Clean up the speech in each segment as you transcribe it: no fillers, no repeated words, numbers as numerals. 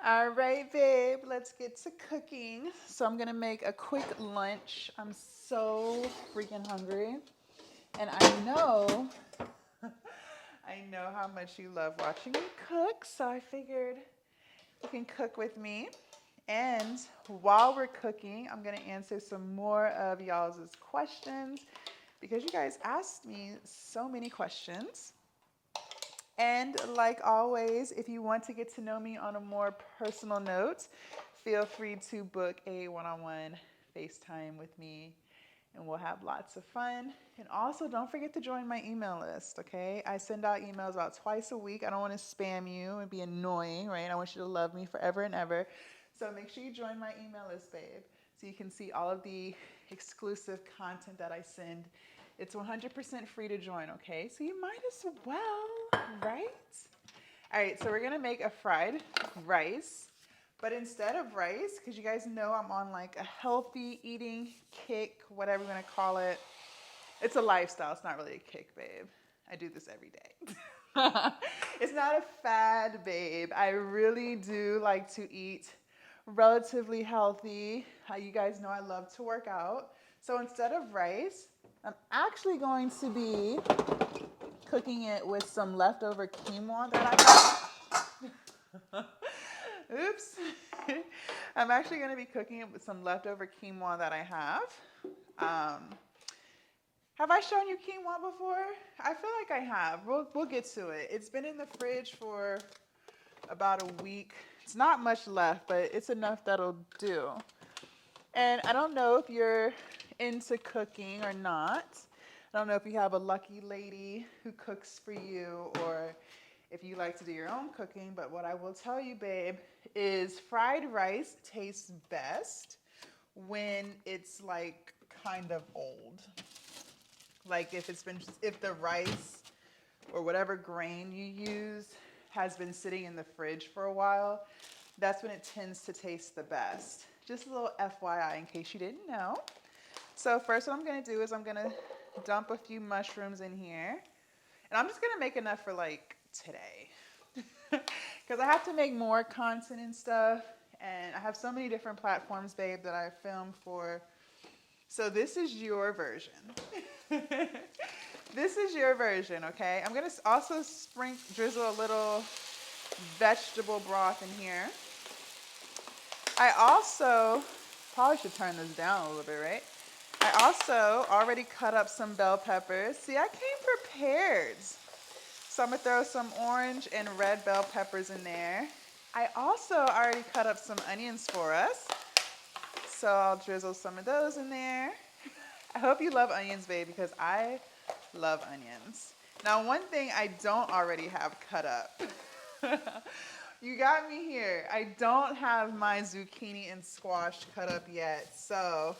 All right, babe, let's get to cooking. So I'm gonna make a quick lunch. I'm so freaking hungry. And I know how much you love watching me cook, so I figured you can cook with me. And while we're cooking, I'm gonna answer some more of y'all's questions because you guys asked me so many questions. And like always, if you want to get to know me on a more personal note, feel free to book a one-on-one FaceTime with me and we'll have lots of fun. And also, don't forget to join my email list, okay? I send out emails about twice a week. I don't want to spam you and be annoying, right? I want you to love me forever and ever. So make sure you join my email list, babe, so you can see all of the exclusive content that I send. It's 100% free to join, okay? So you might as well, right? All right, so we're gonna make a fried rice. But instead of rice, because you guys know I'm on like a healthy eating kick, whatever you want to call it. It's a lifestyle. It's not really a kick, babe. I do this every day. It's not a fad, babe. I really do like to eat relatively healthy. You guys know I love to work out. So instead of rice, I'm actually going to be cooking it with some leftover quinoa that I have. Oops. I'm actually going to be cooking it with some leftover quinoa that I have. Um, have I shown you quinoa before? I feel like I have. We'll get to it. It's been in the fridge for about a week. It's not much left, but it's enough that'll do. And I don't know if you're into cooking or not. I don't know if you have a lucky lady who cooks for you or if you like to do your own cooking, but what I will tell you, babe, is fried rice tastes best when it's like kind of old. Like if the rice or whatever grain you use has been sitting in the fridge for a while, that's when it tends to taste the best. Just a little FYI in case you didn't know. So first what I'm gonna do is I'm gonna dump a few mushrooms in here. And I'm just gonna make enough for like today. Because I have to make more content and stuff. And I have so many different platforms, babe, that I film for. So this is your version. This is your version, okay? I'm gonna also drizzle a little vegetable broth in here. I also, probably should turn this down a little bit, right? I also already cut up some bell peppers. See, I came prepared. So I'm gonna throw some orange and red bell peppers in there. I also already cut up some onions for us. So I'll drizzle some of those in there. I hope you love onions, babe, because I love onions. Now, one thing I don't already have cut up. You got me here. I don't have my zucchini and squash cut up yet. So,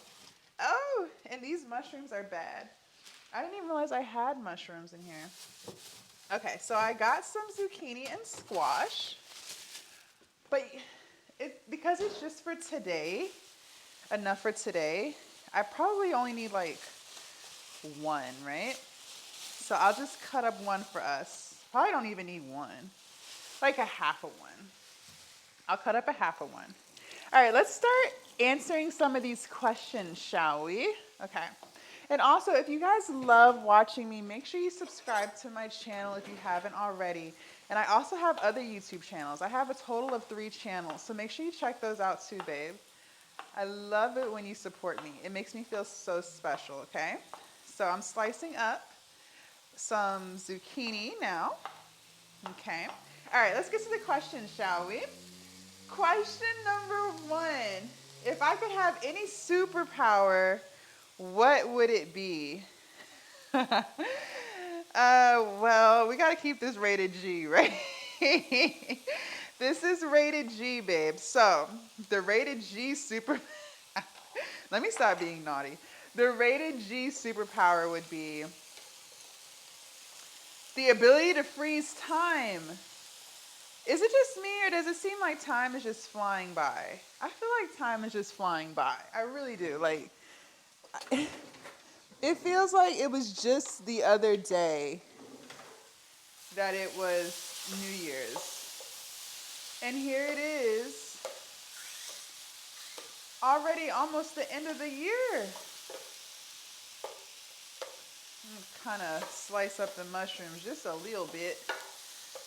oh, and these mushrooms are bad. I didn't even realize I had mushrooms in here. Okay, so I got some zucchini and squash. But because it's just for today, enough for today, I probably only need like one, right? So I'll just cut up one for us. Probably don't even need one. Like a half of one. I'll cut up a half of one. All right, let's start answering some of these questions, shall we? Okay. And also, if you guys love watching me, make sure you subscribe to my channel if you haven't already. And I also have other YouTube channels. I have a total of 3 channels, so make sure you check those out too, babe. I love it when you support me. It makes me feel so special, okay? So I'm slicing up some zucchini now. Okay. All right, let's get to the questions, shall we? Question number 1. If I could have any superpower, what would it be? Well, we got to keep this rated G, right? This is rated G, babe. So, the rated G super... Let me stop being naughty. The rated G superpower would be the ability to freeze time. Is it just me, or does it seem like time is just flying by? I feel like time is just flying by. I really do. Like, it feels like it was just the other day that it was New Year's. And here it is, already almost the end of the year. Kind of slice up the mushrooms just a little bit.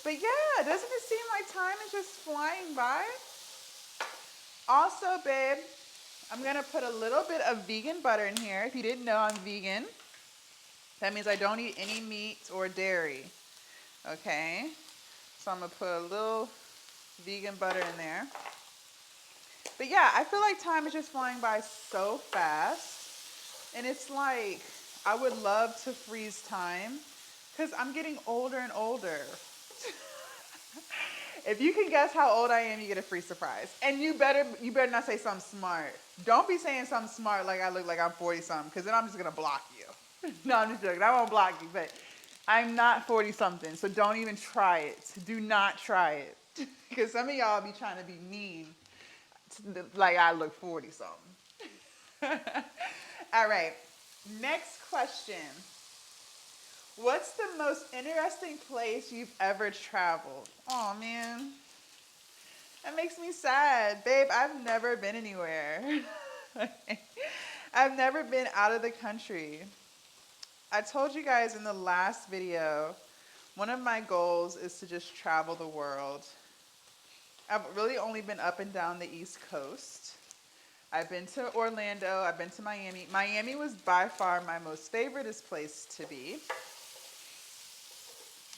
But yeah, doesn't it seem like time is just flying by? Also, babe, I'm going to put a little bit of vegan butter in here. If you didn't know, I'm vegan. That means I don't eat any meat or dairy. Okay? So I'm going to put a little vegan butter in there. But yeah, I feel like time is just flying by so fast. And it's like, I would love to freeze time because I'm getting older and older. If you can guess how old I am, you get a free surprise. And you better not say something smart. Don't be saying something smart like I look like I'm 40-something, because then I'm just going to block you. No, I'm just joking. I won't block you, but I'm not 40-something, so don't even try it. Do not try it. Because some of y'all be trying to be mean, like I look 40-something. All right, next question. What's the most interesting place you've ever traveled? Oh, man. That makes me sad. Babe, I've never been anywhere. I've never been out of the country. I told you guys in the last video, one of my goals is to just travel the world. I've really only been up and down the East Coast. I've been to Orlando. I've been to Miami. Miami was by far my most favoriteest place to be.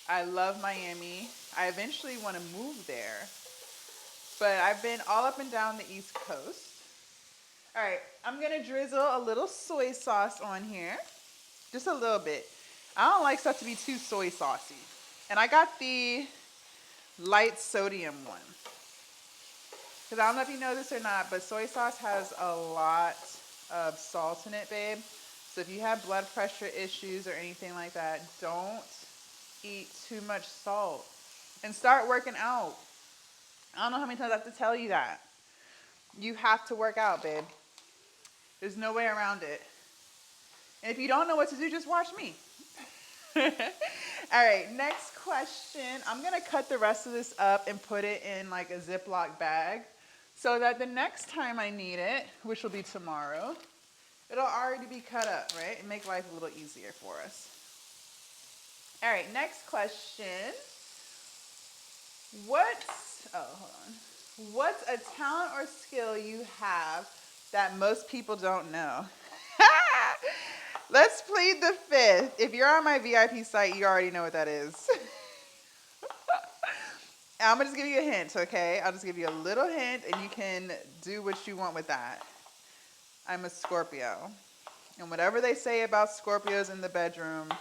I love Miami. I eventually want to move there. But I've been all up and down the East Coast. All right, I'm going to drizzle a little soy sauce on here. Just a little bit. I don't like stuff to be too soy saucy. And I got the light sodium one. Because I don't know if you know this or not, but soy sauce has a lot of salt in it, babe. So if you have blood pressure issues or anything like that, don't eat too much salt. And start working out. I don't know how many times I have to tell you that. You have to work out, babe. There's no way around it. And if you don't know what to do, just watch me. All right, next question. I'm going to cut the rest of this up and put it in like a Ziploc bag so that the next time I need it, which will be tomorrow, it'll already be cut up, right? And make life a little easier for us. All right, next question. What's a talent or skill you have that most people don't know? Let's plead the fifth. If you're on my VIP site, you already know what that is. I'm going to just give you a hint, okay? I'll just give you a little hint, and you can do what you want with that. I'm a Scorpio. And whatever they say about Scorpios in the bedroom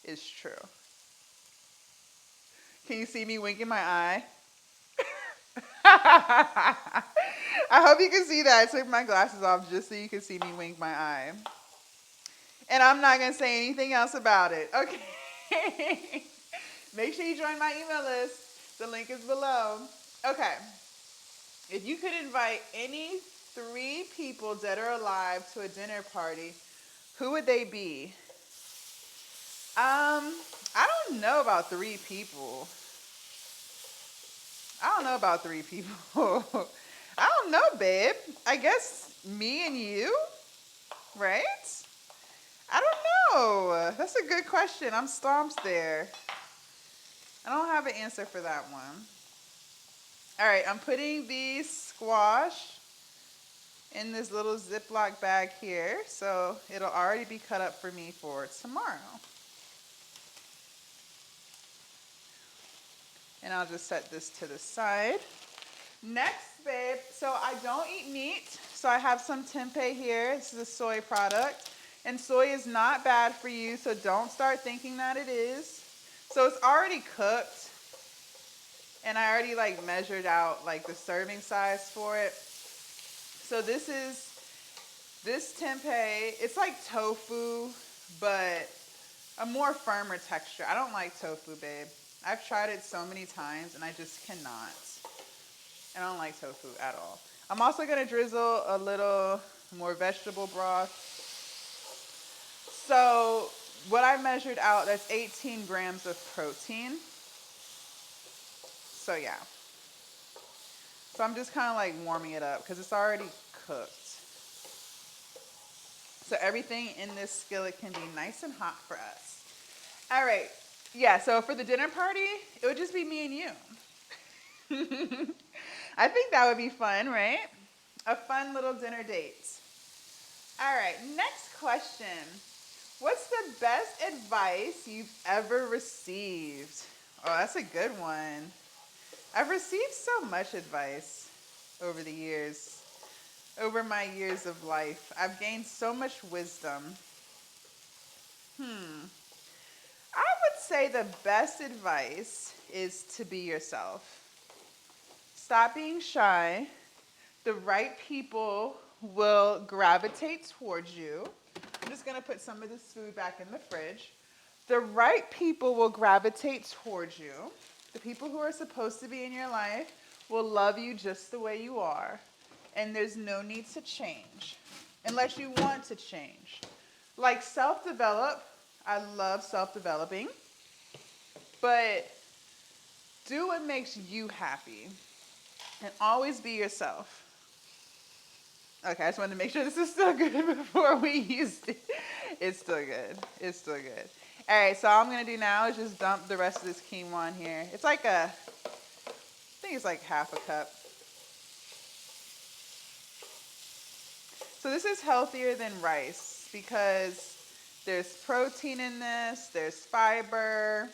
is true. Can you see me winking my eye? I hope you can see that. I took my glasses off just so you can see me wink my eye. And I'm not going to say anything else about it. Okay. Make sure you join my email list. The link is below. Okay. If you could invite any 3 people, dead or alive, to a dinner party, who would they be? I don't know about 3 people. I don't know, babe. I guess me and you, right? I don't know. That's a good question. I'm stumped there. I don't have an answer for that one. All right, I'm putting the squash in this little Ziploc bag here, so it'll already be cut up for me for tomorrow. And I'll just set this to the side. Next, babe, so I don't eat meat, so I have some tempeh here. This is a soy product. And soy is not bad for you, so don't start thinking that it is. So it's already cooked. And I already like measured out like the serving size for it. So this tempeh, it's like tofu, but a more firmer texture. I don't like tofu, babe. I've tried it so many times and I just cannot. I don't like tofu at all. I'm also gonna drizzle a little more vegetable broth. So what I measured out, that's 18 grams of protein. So yeah. So I'm just kind of like warming it up because it's already cooked. So everything in this skillet can be nice and hot for us. All right. Yeah, so for the dinner party, it would just be me and you. I think that would be fun, right? A fun little dinner date. All right, next question. What's the best advice you've ever received? Oh, that's a good one. I've received so much advice over the years, over my years of life. I've gained so much wisdom. I would say the best advice is to be yourself. Stop being shy. The right people will gravitate towards you. I'm just going to put some of this food back in the fridge. The right people will gravitate towards you. The people who are supposed to be in your life will love you just the way you are. And there's no need to change unless you want to change. Like self-develop, I love self-developing. But do what makes you happy. And always be yourself. Okay, I just wanted to make sure this is still good before we used it. It's still good. It's still good. All right, so all I'm going to do now is just dump the rest of this quinoa in here. It's like I think it's like half a cup. So this is healthier than rice because there's protein in this, there's fiber.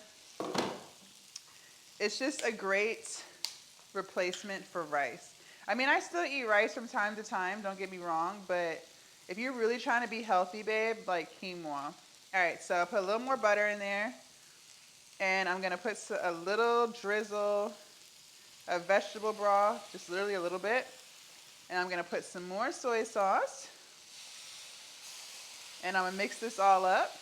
It's just a great replacement for rice. I mean, I still eat rice from time to time, don't get me wrong, but if you're really trying to be healthy, babe, like quinoa. All right, so I'll put a little more butter in there, and I'm gonna put a little drizzle of vegetable broth, just literally a little bit, and I'm gonna put some more soy sauce, and I'm gonna mix this all up,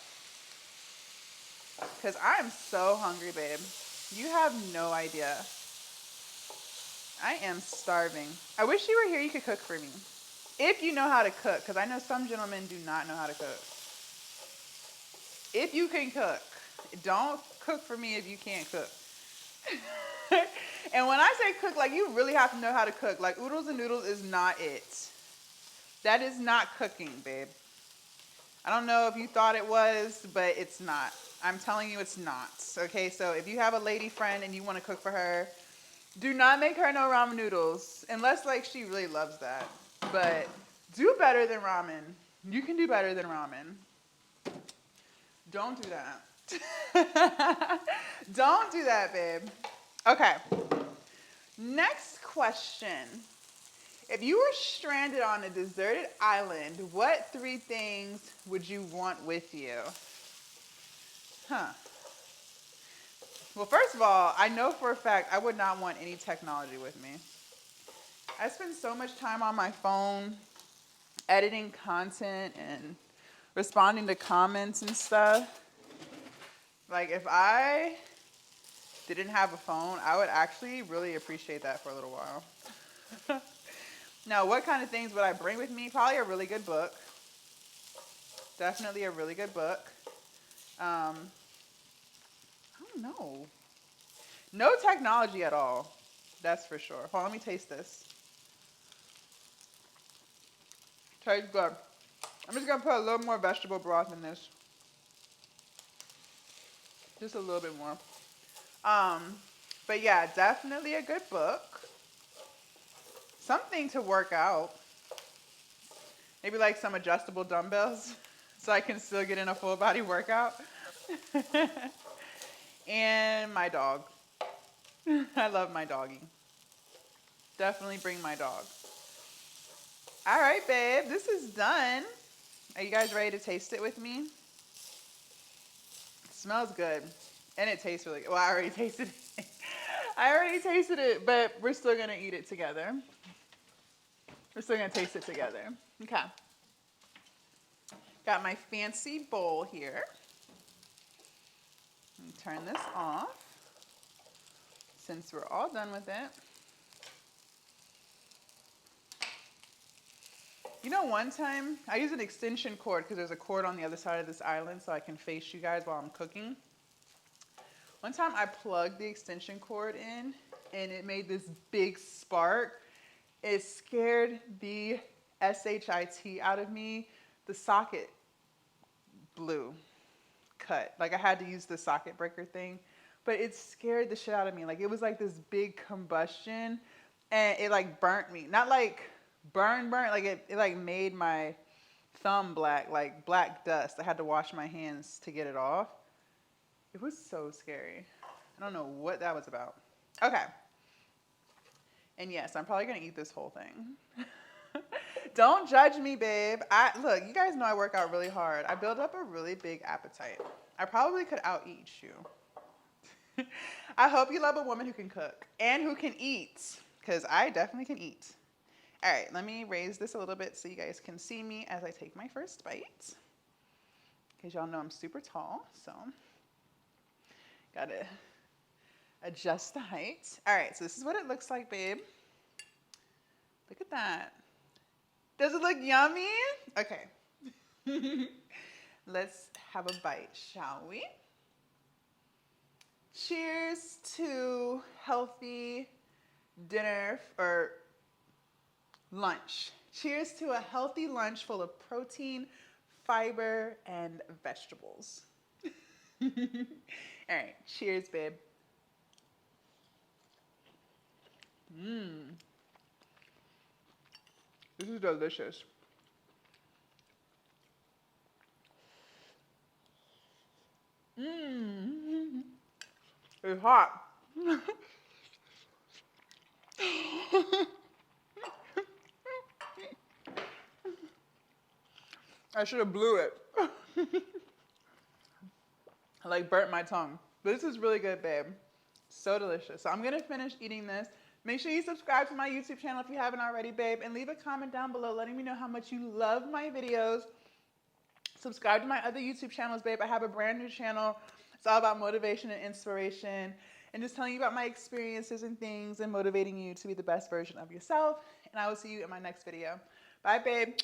because I'm so hungry, babe. You have no idea. I am starving. I wish you were here, you could cook for me. If you know how to cook, because I know some gentlemen do not know how to cook. If you can cook, don't cook for me if you can't cook. And when I say cook, like you really have to know how to cook. Like oodles and noodles is not it. That is not cooking, babe. I don't know if you thought it was, but it's not. I'm telling you it's not. Okay, so if you have a lady friend and you want to cook for her, do not make her no ramen noodles, unless like she really loves that. But do better than ramen. You can do better than ramen. Don't do that. Don't do that, babe. Okay. Next question. If you were stranded on a deserted island, what 3 things would you want with you? Well, first of all, I know for a fact I would not want any technology with me. I spend so much time on my phone editing content and responding to comments and stuff. Like if I didn't have a phone, I would actually really appreciate that for a little while. Now, what kind of things would I bring with me? Probably a really good book. Definitely a really good book. I don't know. No technology at all. That's for sure. Hold on, let me taste this. Tastes good. I'm just going to put a little more vegetable broth in this. Just a little bit more. But yeah, definitely a good book. Something to work out. Maybe like some adjustable dumbbells so I can still get in a full body workout. And my dog. I love my doggy. Definitely bring my dog. All right, babe, this is done. Are you guys ready to taste it with me? It smells good. And it tastes really good. Well, I already tasted it. I already tasted it, but we're still going to eat it together. We're still going to taste it together. Okay. Got my fancy bowl here. Let me turn this off since we're all done with it. You know, one time I use an extension cord because there's a cord on the other side of this island so I can face you guys while I'm cooking. One time I plugged the extension cord in and it made this big spark It scared the SHIT out of me. The socket blew, cut. Like I had to use the socket breaker thing, but it scared the shit out of me. Like it was like this big combustion and it like burnt me. Not like burnt, like it like made my thumb black, like black dust. I had to wash my hands to get it off. It was so scary. I don't know what that was about. Okay. And yes, I'm probably gonna eat this whole thing. Don't judge me, babe. Look, you guys know I work out really hard. I build up a really big appetite. I probably could out-eat you. I hope you love a woman who can cook and who can eat, because I definitely can eat. All right, let me raise this a little bit so you guys can see me as I take my first bite, because y'all know I'm super tall, so gotta adjust the height. All right, so this is what it looks like, babe. Look at that. Does it look yummy? Okay. Let's have a bite, shall we? Cheers to healthy dinner or lunch. Cheers to a healthy lunch full of protein, fiber, and vegetables. All right, cheers, babe. This is delicious. It's hot. I should have blew it. I like burnt my tongue. This is really good, babe. So delicious. So I'm gonna finish eating this. Make sure you subscribe to my YouTube channel if you haven't already, babe, and leave a comment down below letting me know how much you love my videos. Subscribe to my other YouTube channels, babe. I have a brand new channel. It's all about motivation and inspiration and just telling you about my experiences and things and motivating you to be the best version of yourself. And I will see you in my next video. Bye, babe.